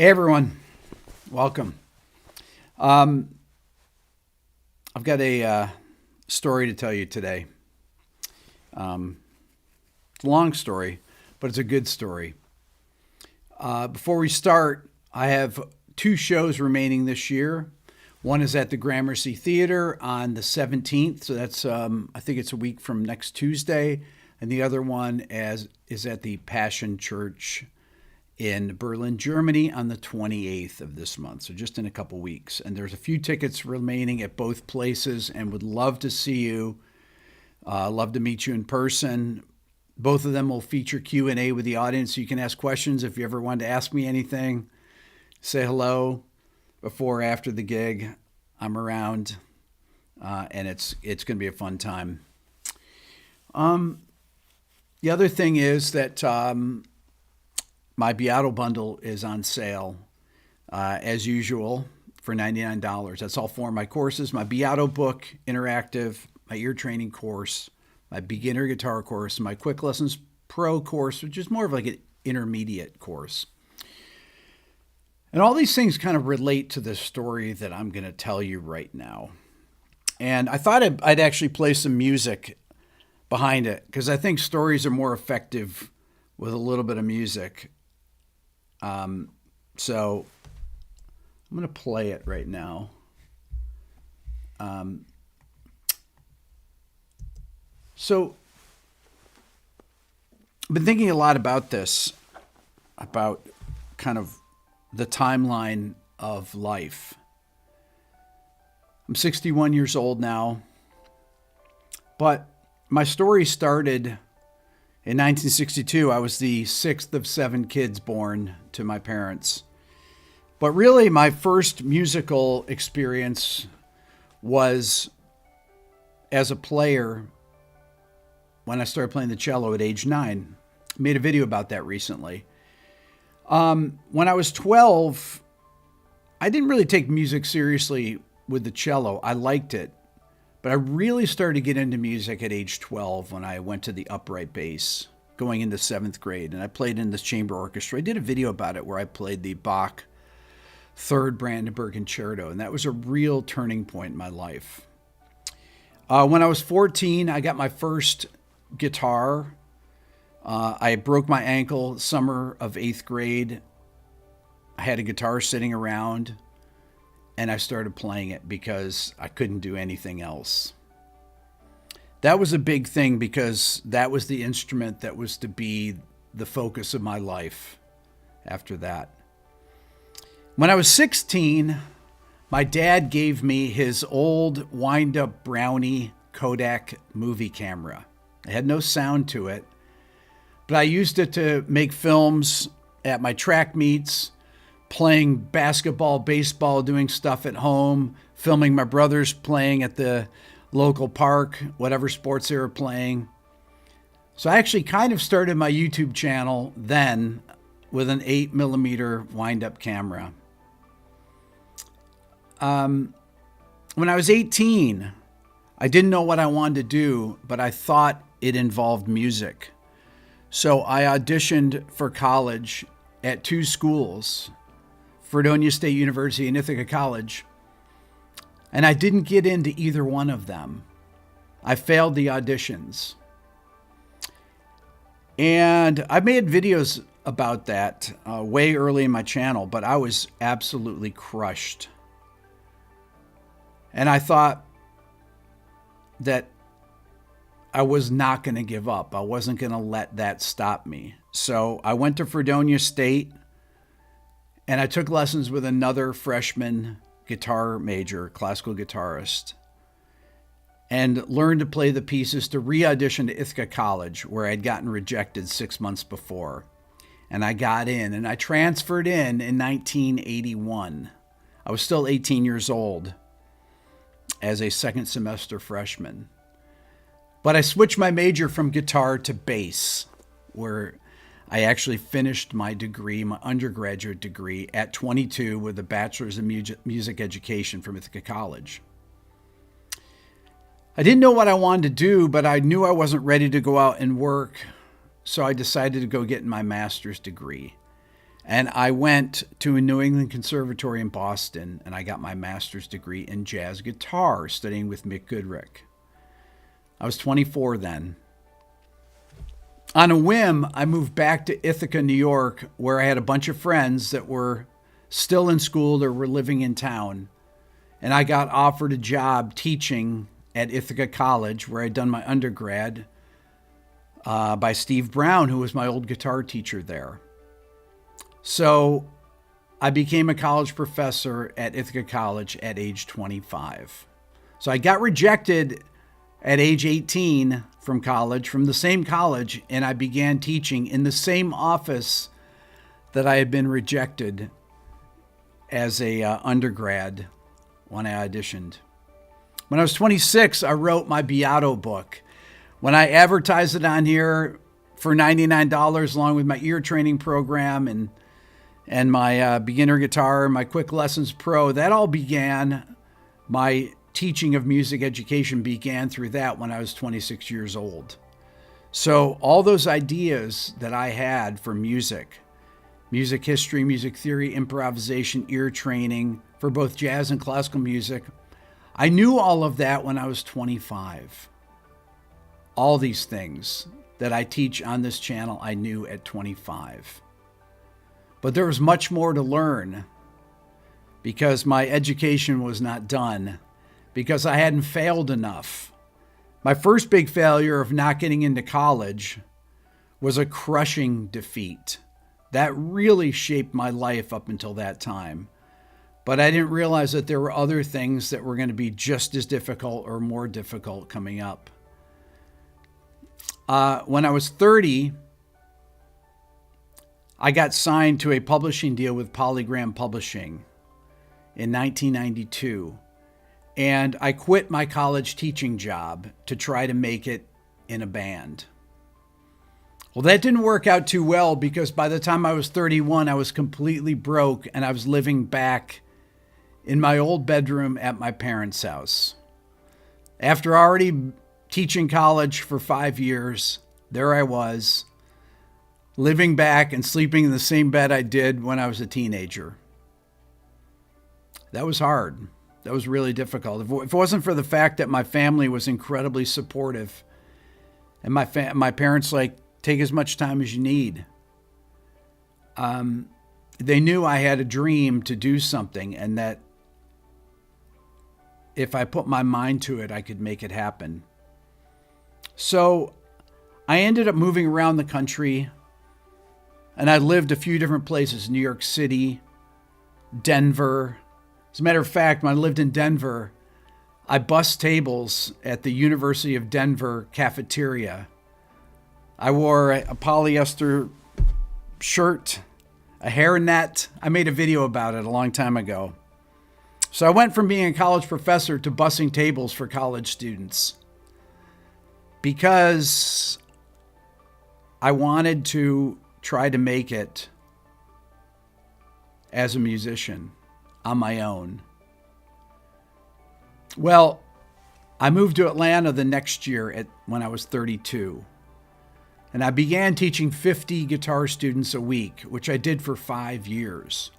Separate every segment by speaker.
Speaker 1: Hey everyone, welcome. I've got a story to tell you today. It's a long story, but it's a good story. Before we start, I have 2 shows remaining this year. One is at the Gramercy Theater on the 17th, so that's I think it's a week from next Tuesday, and the other one is at the Passionskirche in Berlin, Germany on the 28th of this month, so just in a couple weeks. And there's a few tickets remaining at both places and would love to see you. Love to meet you in person. Both of them will feature Q&A with the audience, so you can ask questions if you ever wanted to ask me anything. Say hello before or after the gig. I'm around, and it's going to be a fun time. The other thing is that my Beato bundle is on sale, as usual, for $99. That's all 4 of my courses: my Beato Book Interactive, my ear training course, my beginner guitar course, my Quick Lessons Pro course, which is more of like an intermediate course. And all these things kind of relate to the story that I'm going to tell you right now. And I thought I'd actually play some music behind it, because I think stories are more effective with a little bit of music. So I'm going to play it right now. So I've been thinking a lot about this, about kind of the timeline of life. I'm 61 years old now, but my story started in 1962. I was the 6th of 7 kids born to my parents. But really, my first musical experience was as a player when I started playing the cello at age 9. I made a video about that recently. When I was 12, I didn't really take music seriously with the cello. I liked it. But I really started to get into music at age 12 when I went to the upright bass, going into 7th grade. And I played in this chamber orchestra. I did a video about it where I played the Bach 3rd Brandenburg Concerto. And that was a real turning point in my life. When I was 14, I got my first guitar. I broke my ankle summer of 8th grade. I had a guitar sitting around, and I started playing it because I couldn't do anything else. That was a big thing because that was the instrument that was to be the focus of my life after that. When I was 16, my dad gave me his old wind-up Brownie Kodak movie camera. It had no sound to it, but I used it to make films at my track meets, playing basketball, baseball, doing stuff at home, filming my brothers playing at the local park, whatever sports they were playing. So I actually kind of started my YouTube channel then with an 8mm wind-up camera. When I was 18, I didn't know what I wanted to do, but I thought it involved music. So I auditioned for college at 2 schools, Fredonia State University and Ithaca College, and I didn't get into either one of them. I failed the auditions. And I made videos about that way early in my channel, but I was absolutely crushed. And I thought that I was not going to give up. I wasn't going to let that stop me. So I went to Fredonia State, and I took lessons with another freshman guitar major, classical guitarist, and learned to play the pieces to re-audition to Ithaca College, where I'd gotten rejected 6 months before. And I got in, and I transferred in 1981. I was still 18 years old as a second semester freshman. But I switched my major from guitar to bass, where I actually finished my degree, my undergraduate degree, at 22 with a bachelor's in music education from Ithaca College. I didn't know what I wanted to do, but I knew I wasn't ready to go out and work, so I decided to go get my master's degree. And I went to a New England Conservatory in Boston, and I got my master's degree in jazz guitar, studying with Mick Goodrick. I was 24 then. On a whim, I moved back to Ithaca, New York, where I had a bunch of friends that were still in school or were living in town. And I got offered a job teaching at Ithaca College, where I'd done my undergrad, by Steve Brown, who was my old guitar teacher there. So I became a college professor at Ithaca College at age 25. So I got rejected at age 18 from college, from the same college, and I began teaching in the same office that I had been rejected as a undergrad when I auditioned. When I was 26, I wrote my Beato book. When I advertised it on here for $99 along with my ear training program and my beginner guitar, my Quick Lessons Pro, that all began, my teaching of music education began through that when I was 26 years old. So all those ideas that I had for music history, music theory, improvisation, ear training for both jazz and classical music, I knew all of that when I was 25. All these things that I teach on this channel, I knew at 25. But there was much more to learn because my education was not done, because I hadn't failed enough. My first big failure of not getting into college was a crushing defeat. That really shaped my life up until that time. But I didn't realize that there were other things that were going to be just as difficult or more difficult coming up. When I was 30, I got signed to a publishing deal with Polygram Publishing in 1992. And I quit my college teaching job to try to make it in a band. Well, that didn't work out too well because by the time I was 31, I was completely broke and I was living back in my old bedroom at my parents' house. After already teaching college for 5 years, there I was, living back and sleeping in the same bed I did when I was a teenager. That was hard. That was really difficult. If it wasn't for the fact that my family was incredibly supportive and my parents take as much time as you need. They knew I had a dream to do something and that if I put my mind to it, I could make it happen. So I ended up moving around the country and I lived a few different places, New York City, Denver. As a matter of fact, when I lived in Denver, I bussed tables at the University of Denver cafeteria. I wore a polyester shirt, a hairnet. I made a video about it a long time ago. So I went from being a college professor to bussing tables for college students because I wanted to try to make it as a musician on my own. Well, I moved to Atlanta the next year when I was 32. And I began teaching 50 guitar students a week, which I did for 5 years.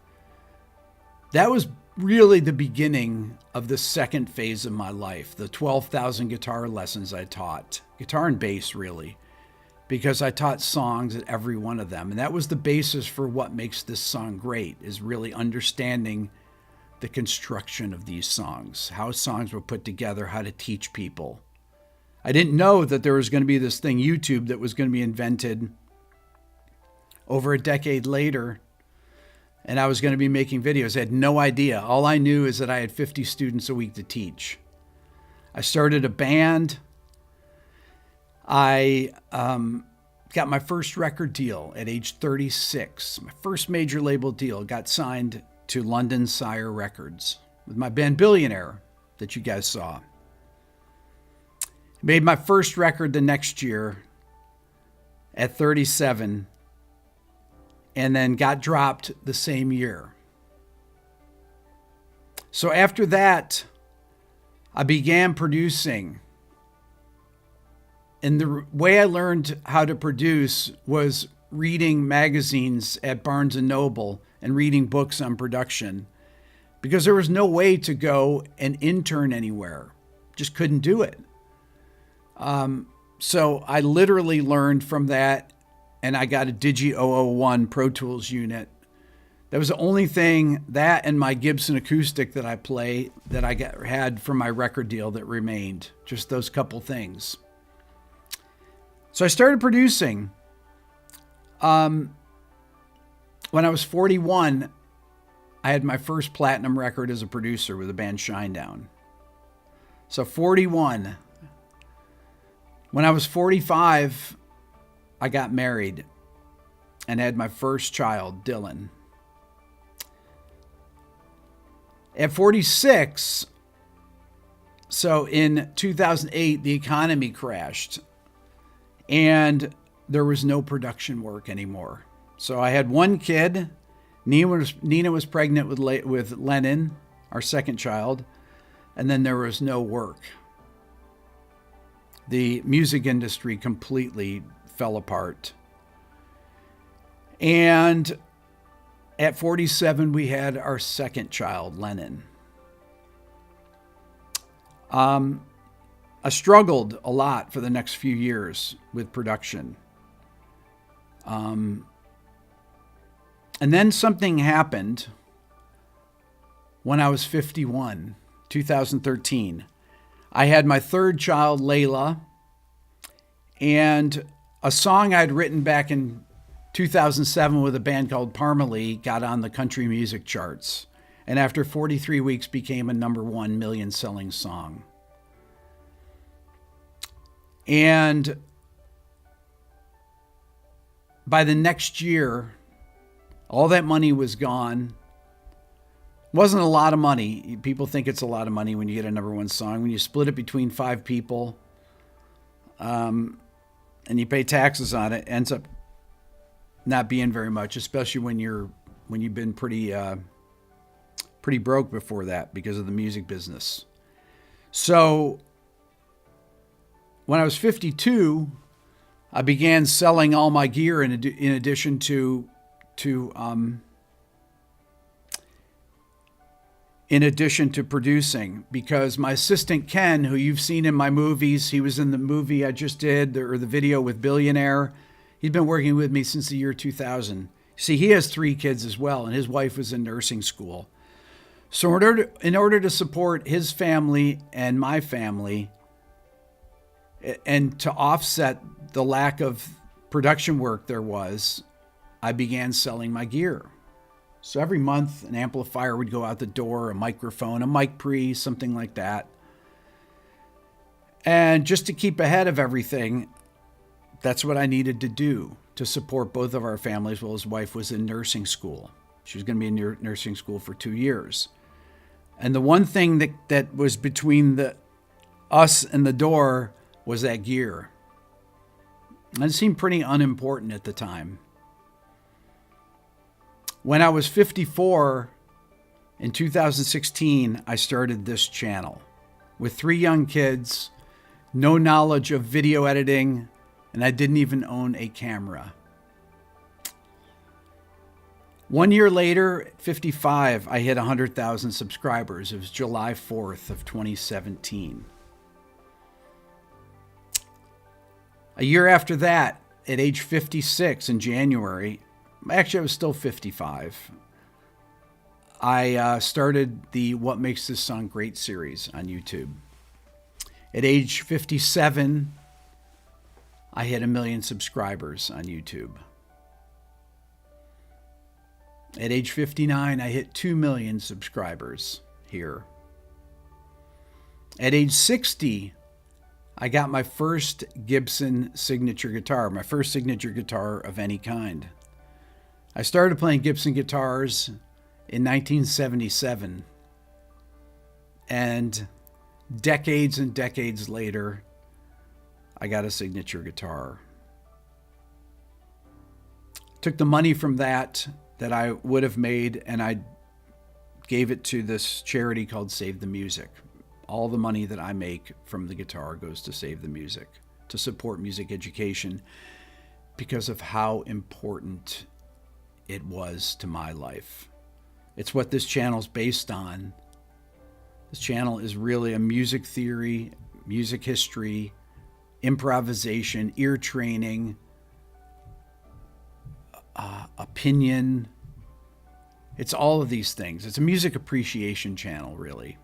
Speaker 1: That was really the beginning of the second phase of my life, the 12,000 guitar lessons I taught. Guitar and bass, really, because I taught songs at every one of them. And that was the basis for what makes this song great, is really understanding the construction of these songs, how songs were put together, how to teach people. I didn't know that there was going to be this thing, YouTube, that was going to be invented over a decade later, and I was going to be making videos. I had no idea. All I knew is that I had 50 students a week to teach. I started a band. I got my first record deal at age 36. My first major label deal. Got signed to London Sire Records with my band Billionaire that you guys saw. Made my first record the next year at 37 and then got dropped the same year. So after that, I began producing. And the way I learned how to produce was reading magazines at Barnes & Noble and reading books on production because there was no way to go and intern anywhere. Just couldn't do it. So I literally learned from that, and I got a Digi 001 Pro Tools unit. That was the only thing, that and my Gibson acoustic that I play, that I had from my record deal that remained. Just those couple things. So I started producing. When I was 41, I had my first platinum record as a producer with the band Shinedown. So 41. When I was 45, I got married and had my first child, Dylan. At 46, so in 2008, the economy crashed and there was no production work anymore. So I had one kid. Nina was pregnant with Lennon, our second child, and then there was no work. The music industry completely fell apart. And at 47, we had our second child, Lennon. I struggled a lot for the next few years with production. And then something happened when I was 51, 2013. I had my third child, Layla, and a song I'd written back in 2007 with a band called Parmalee got on the country music charts, and after 43 weeks became a #1 million selling song. And by the next year, all that money was gone. Wasn't a lot of money. People think it's a lot of money when you get a #1 song. When you split it between 5 people, and you pay taxes on it, it ends up not being very much, especially when you've been pretty broke before that because of the music business. So when I was 52, I began selling all my gear in addition to producing, because my assistant Ken, who you've seen in my movies, he was in the movie I just did, or the video with Billionaire. He's been working with me since the year 2000. See, he has 3 kids as well, and his wife was in nursing school. So in order to support his family and my family, and to offset the lack of production work there was, I began selling my gear. So every month, an amplifier would go out the door, a microphone, a mic pre, something like that. And just to keep ahead of everything, that's what I needed to do to support both of our families while his wife was in nursing school. She was going to be in nursing school for 2 years. And the one thing that was between us and the door was that gear. And it seemed pretty unimportant at the time. When I was 54, in 2016, I started this channel with 3 young kids, no knowledge of video editing, and I didn't even own a camera. 1 year later, at 55, I hit 100,000 subscribers. It was July 4th of 2017. A year after that, at age 56 in January, actually I was still 55, I started the What Makes This Song Great series on YouTube. At age 57, I hit 1 million subscribers on YouTube. At age 59, I hit 2 million subscribers here. At age 60, I got my first Gibson signature guitar, my first signature guitar of any kind. I started playing Gibson guitars in 1977, and decades later, I got a signature guitar. Took the money from that I would have made, and I gave it to this charity called Save the Music. All the money that I make from the guitar goes to Save the Music, to support music education. because of how important it was to my life. It's what this channel is based on. This channel is really a music theory, music history, improvisation, ear training, opinion. It's all of these things. It's a music appreciation channel, really.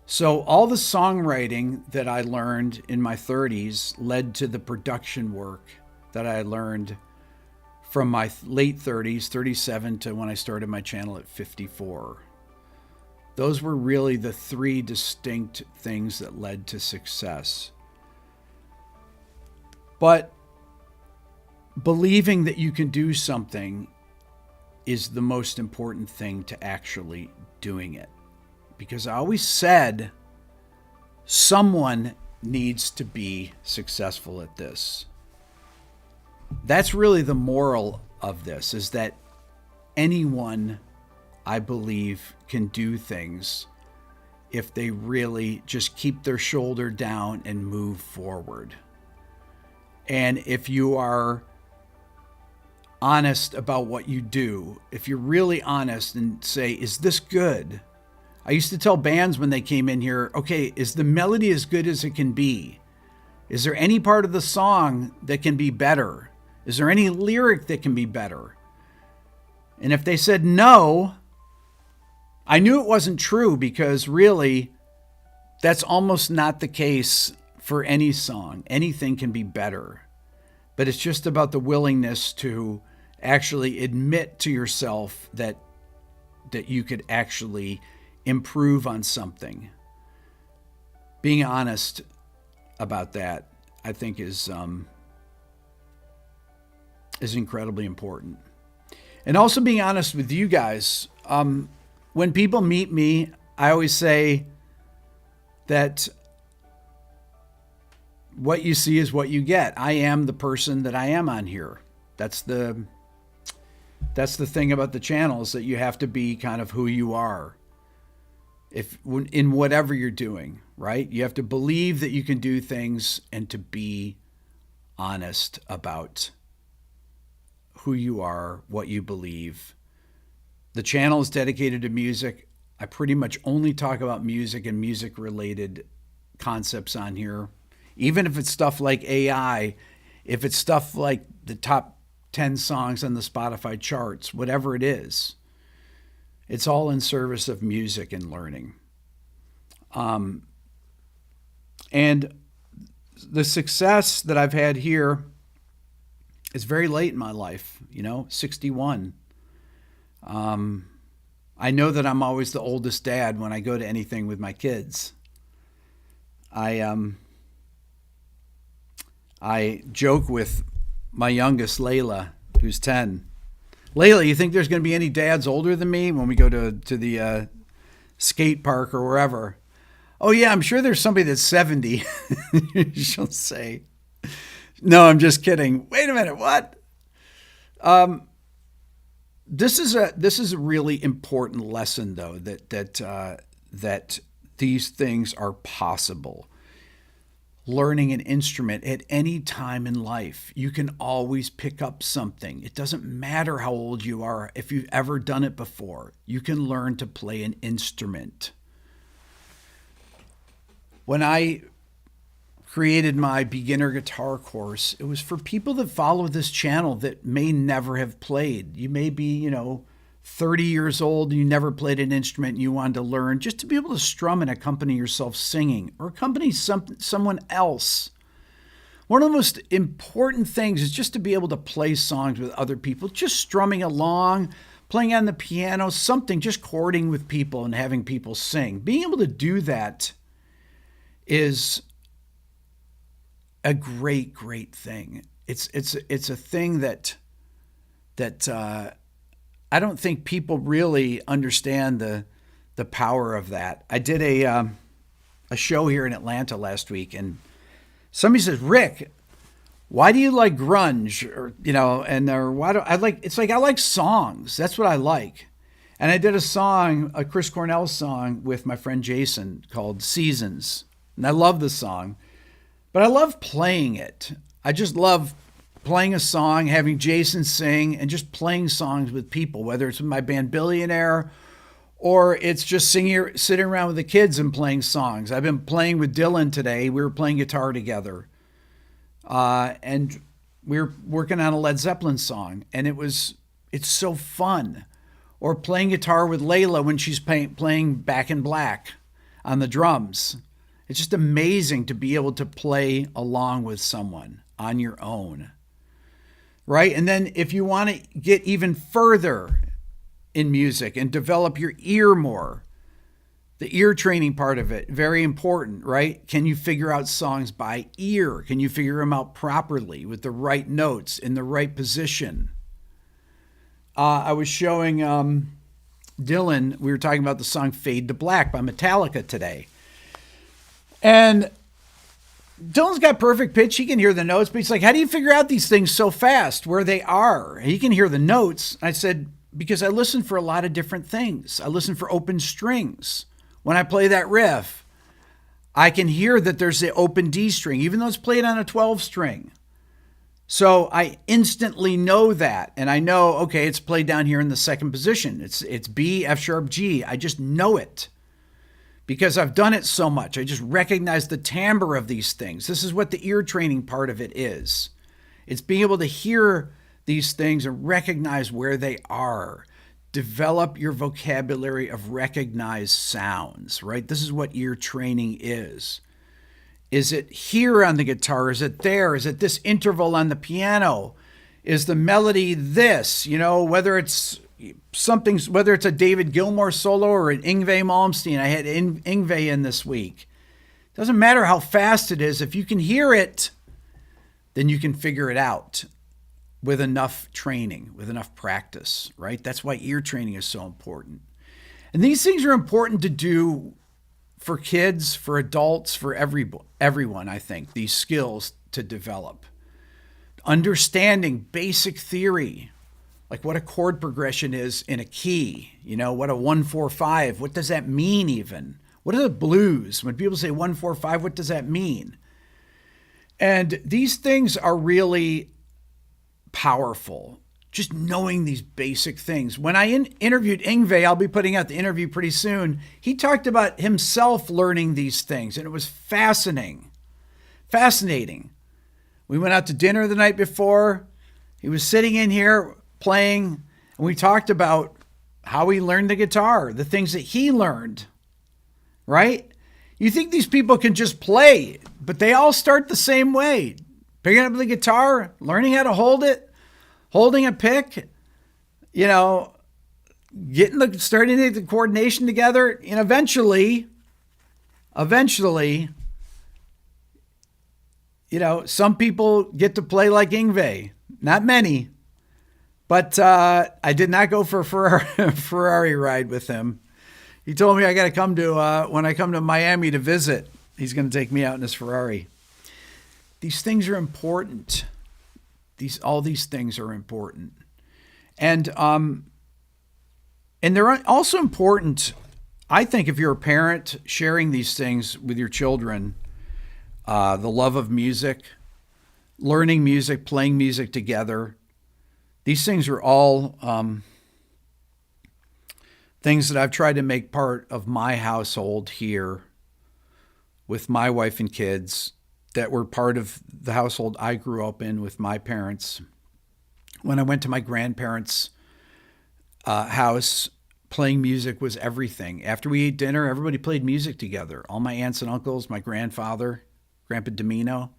Speaker 1: So all the songwriting that I learned in my 30s led to the production work that I learned from my late 30s, 37, to when I started my channel at 54. Those were really the three distinct things that led to success. But believing that you can do something is the most important thing to actually doing it. Because I always said someone needs to be successful at this. That's really the moral of this, is that anyone, I believe, can do things if they really just keep their shoulder down and move forward. And if you are honest about what you do, if you're really honest and say, is this good? I used to tell bands when they came in here, okay, is the melody as good as it can be? Is there any part of the song that can be better? Is there any lyric that can be better? And if they said no, I knew it wasn't true, because really, that's almost not the case for any song. Anything can be better. But it's just about the willingness to actually admit to yourself that you could actually improve on something. Being honest about that, I think, is incredibly important. And also being honest with you guys. When people meet me, I always say that what you see is what you get. I am the person that I am on here. That's the thing about the channel, is that you have to be kind of who you are. In whatever you're doing, right? You have to believe that you can do things and to be honest about who you are, what you believe. The channel is dedicated to music. I pretty much only talk about music and music-related concepts on here. Even if it's stuff like AI, if it's stuff like the top 10 songs on the Spotify charts, whatever it is, it's all in service of music and learning. And the success that I've had here is very late in my life, 61. I know that I'm always the oldest dad when I go to anything with my kids. I joke with my youngest, Layla, who's 10. Layla, you think there's going to be any dads older than me when we go to the skate park or wherever? Oh, yeah, I'm sure there's somebody that's 70. She'll say. No, I'm just kidding. Wait a minute, what? This is a really important lesson, though, that these things are possible. Learning an instrument at any time in life, you can always pick up something. It doesn't matter how old you are. If you've ever done it before, you can learn to play an instrument. When I created my beginner guitar course, it was for people that follow this channel that may never have played. You may be, 30 years old and you never played an instrument and you wanted to learn just to be able to strum and accompany yourself singing or accompany someone else. One of the most important things is just to be able to play songs with other people, just strumming along, playing on the piano, something, just chording with people and having people sing. Being able to do that is a great, great thing. It's a thing that I don't think people really understand the power of that. I did a show here in Atlanta last week, and somebody says, "Rick, why do you like grunge?" Or why do I like? It's like I like songs. That's what I like. And I did a song, a Chris Cornell song, with my friend Jason called "Seasons," and I love the song, but I love playing it. I just love playing a song, having Jason sing, and just playing songs with people, whether it's with my band Billionaire or it's just sitting around with the kids and playing songs. I've been playing with Dylan today. We were playing guitar together. And we were working on a Led Zeppelin song, and it's so fun. Or playing guitar with Layla when she's playing Back in Black on the drums. It's just amazing to be able to play along with someone on your own, right? And then if you want to get even further in music and develop your ear more, the ear training part of it, very important, right? Can you figure out songs by ear? Can you figure them out properly with the right notes in the right position? I was showing Dylan, we were talking about the song Fade to Black by Metallica today. And Dylan's got perfect pitch. He can hear the notes, but he's like, how do you figure out these things so fast, where they are? He can hear the notes. I said, because I listen for a lot of different things. I listen for open strings. When I play that riff, I can hear that there's the open D string, even though it's played on a 12 string. So I instantly know that. And I know, okay, it's played down here in the second position. It's B, F sharp, G. I just know it because I've done it so much. I just recognize the timbre of these things. This is what the ear training part of it is. It's being able to hear these things and recognize where they are. Develop your vocabulary of recognized sounds, right? This is what ear training is. Is it here on the guitar? Is it there? Is it this interval on the piano? Is the melody this? You know, whether it's whether it's a David Gilmour solo or an Yngwie Malmsteen. I had Yngwie in this week. Doesn't matter how fast it is. If you can hear it, then you can figure it out with enough training, with enough practice, right? That's why ear training is so important. And these things are important to do for kids, for adults, for everyone, I think, these skills to develop. Understanding basic theory, like what a chord progression is in a key, you know, what a 1-4-5, what does that mean even? What are the blues? When people say 1-4-5, what does that mean? And these things are really powerful, just knowing these basic things. When I interviewed Yngwie, I'll be putting out the interview pretty soon, he talked about himself learning these things, and it was fascinating. We went out to dinner the night before. He was sitting in here playing, and we talked about how he learned the guitar, the things that he learned, right? You think these people can just play, but they all start the same way. Picking up the guitar, learning how to hold it, holding a pick, you know, starting to get the coordination together, and eventually, you know, some people get to play like Yngwie. Not many, but I did not go for a Ferrari ride with him. He told me I got to come to when I come to Miami to visit. He's going to take me out in his Ferrari. These things are important. All these things are important. And they're also important, I think, if you're a parent, sharing these things with your children, the love of music, learning music, playing music together. These things are all things that I've tried to make part of my household here with my wife and kids, that were part of the household I grew up in with my parents. When I went to my grandparents' house, playing music was everything. After we ate dinner, everybody played music together. All my aunts and uncles, my grandfather, Grandpa Domino,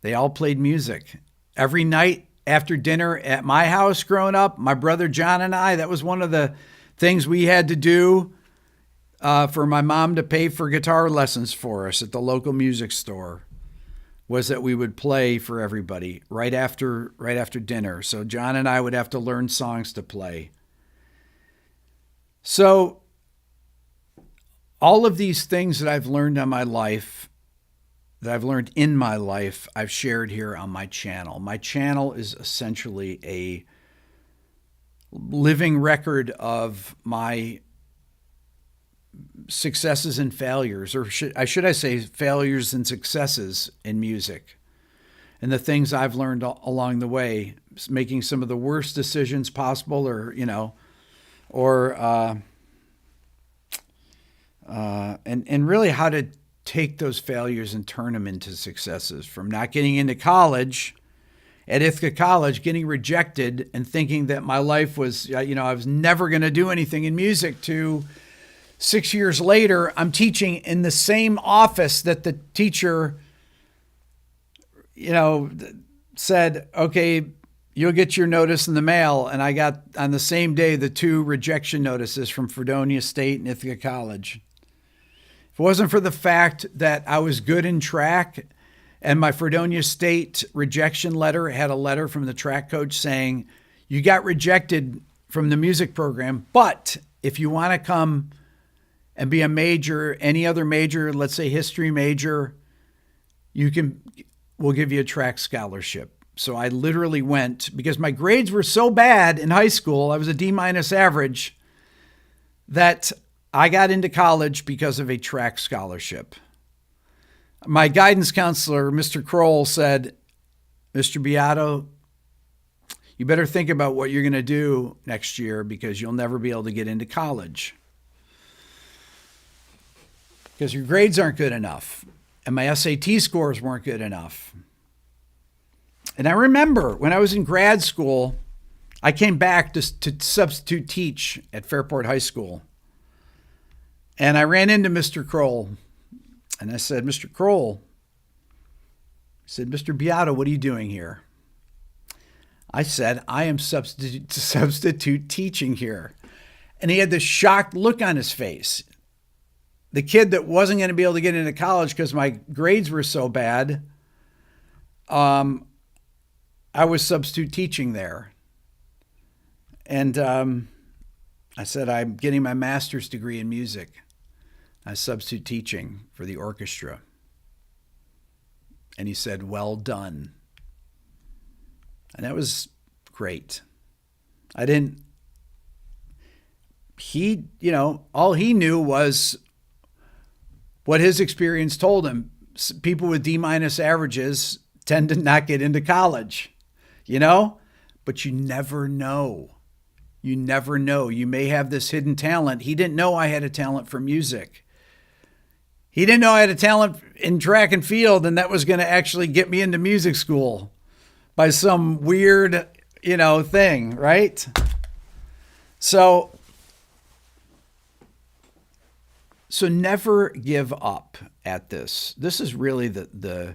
Speaker 1: they all played music. Every night after dinner at my house growing up, my brother John and I, that was one of the things we had to do for my mom to pay for guitar lessons for us at the local music store, was that we would play for everybody right after dinner. So John and I would have to learn songs to play. So all of these things that I've learned in my life, I've shared here on my channel. My channel is essentially a living record of my successes and failures, or should I say failures and successes in music. and the things I've learned along the way, making some of the worst decisions possible, and really how to take those failures and turn them into successes. From not getting into college at Ithaca College, getting rejected and thinking that my life was, I was never going to do anything in music, to 6 years later, I'm teaching in the same office that the teacher, said, okay, you'll get your notice in the mail. And I got on the same day the 2 rejection notices from Fredonia State and Ithaca College. If it wasn't for the fact that I was good in track, and my Fredonia State rejection letter had a letter from the track coach saying, you got rejected from the music program, but if you want to come and be a major, any other major, let's say history major, we'll give you a track scholarship. So I literally went, because my grades were so bad in high school, I was a D- average, that I got into college because of a track scholarship. My guidance counselor, Mr. Kroll, said, Mr. Beato, you better think about what you're going to do next year, because you'll never be able to get into college, because your grades aren't good enough. And my SAT scores weren't good enough. And I remember when I was in grad school, I came back to substitute teach at Fairport High School. And I ran into Mr. Kroll. And I said, Mr. Kroll, I said, Mr. Beato, what are you doing here? I said, I am substitute teaching here. And he had this shocked look on his face. The kid that wasn't going to be able to get into college because my grades were so bad, I was substitute teaching there. And I said, I'm getting my master's degree in music. I was substitute teaching for the orchestra. And he said, well done. And that was great. All he knew was what his experience told him. People with D- averages tend to not get into college, but you never know. You never know. You may have this hidden talent. He didn't know I had a talent for music. He didn't know I had a talent in track and field, and that was going to actually get me into music school by some weird, thing, right? So never give up at this. This is really the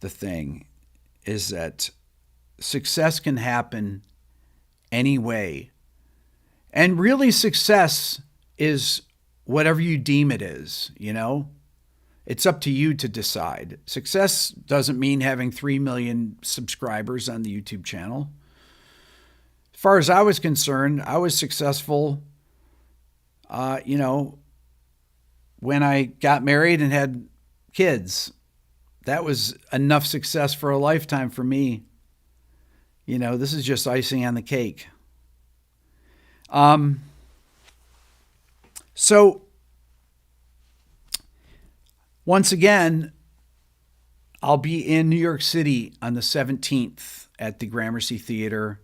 Speaker 1: thing, is that success can happen any way. And really success is whatever you deem it is, It's up to you to decide. Success doesn't mean having 3 million subscribers on the YouTube channel. As far as I was concerned, I was successful, when I got married and had kids. That was enough success for a lifetime for me. This is just icing on the cake. So once again, I'll be in New York City on the 17th at the Gramercy Theater,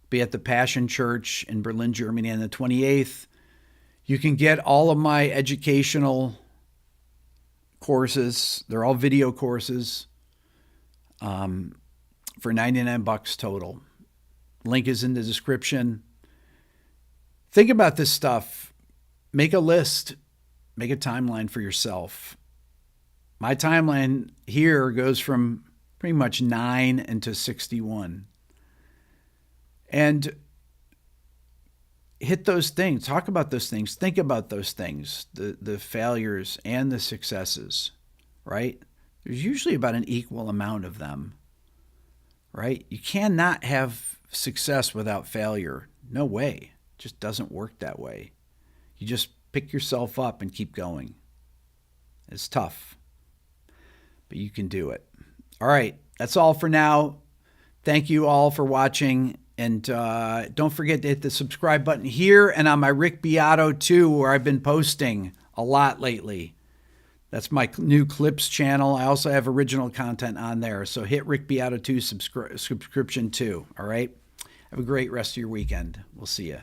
Speaker 1: be at the Passionskirche in Berlin, Germany on the 28th. You can get all of my educational courses. They're all video courses for $99 total. Link is in the description. Think about this stuff. Make a list. Make a timeline for yourself. My timeline here goes from pretty much 9 into 61. And hit those things. Talk about those things. Think about those things. The failures and the successes, right? There's usually about an equal amount of them, right? You cannot have success without failure. No way. It just doesn't work that way. You just pick yourself up and keep going. It's tough, but you can do it. All right. That's all for now. Thank you all for watching. And don't forget to hit the subscribe button here and on my Rick Beato too, where I've been posting a lot lately. That's my new clips channel. I also have original content on there. So hit Rick Beato 2 subscription too. All right. Have a great rest of your weekend. We'll see you.